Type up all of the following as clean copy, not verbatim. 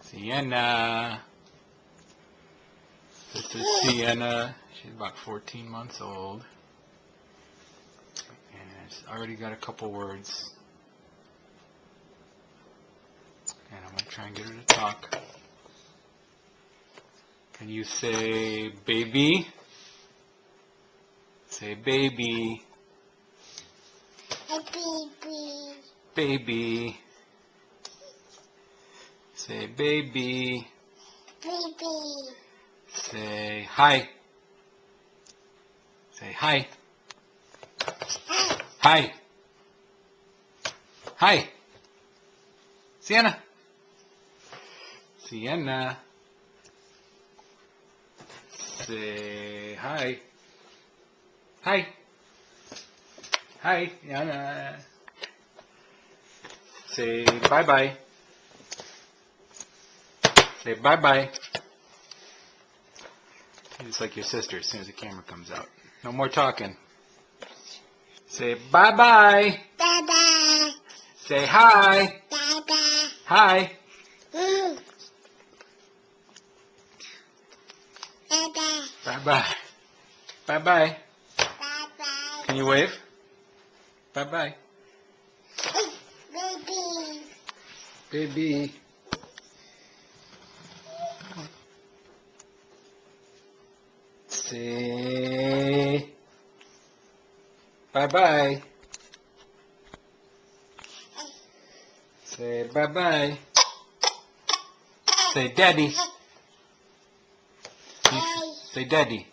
Sienna. This is Sienna. She's about 14 months old. And she's already got a couple words. And I'm going to try and get her to talk. Can you say baby? Say baby. Baby. Baby. Say baby. Baby. Say hi. Say hi. Hi. Hi. Sienna. Sienna. Say hi. Hi. Hi. Sienna. Say bye-bye. Say bye-bye. It's like your sister as soon as the camera comes out. No more talking. Say bye-bye. Bye-bye. Say hi. Bye-bye. Hi. Bye-bye. Bye-bye. Bye-bye. Bye-bye. Can you wave? Bye-bye. Baby. Baby. Say bye-bye. Say bye-bye. Say daddy. Say daddy.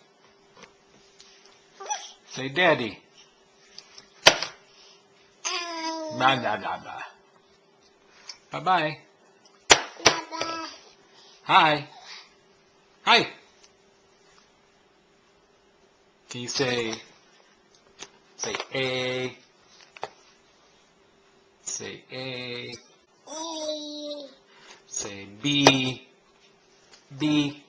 Say daddy. Blah, blah, blah, blah. Bye-bye. Bye-bye. Hi. Hi. Can you say A? Say A. Hey. Say B. B.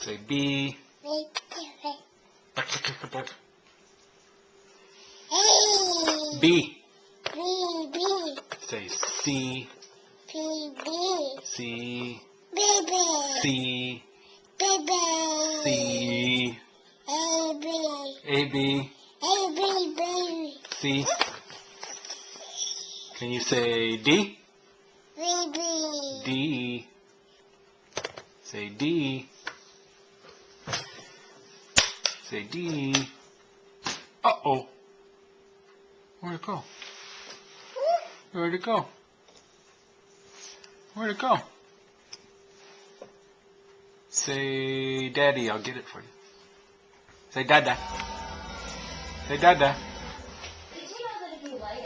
Say B. Hey. B. Baby. Say C. Baby. C. Baby. C. Baby. C. Baby. A B. Baby. C. Can you say D? Baby. D. Say D. Say D. Uh-oh. Where'd it go? Where'd it go? Where'd it go? Say daddy, I'll get it for you. Say dada. Say dada.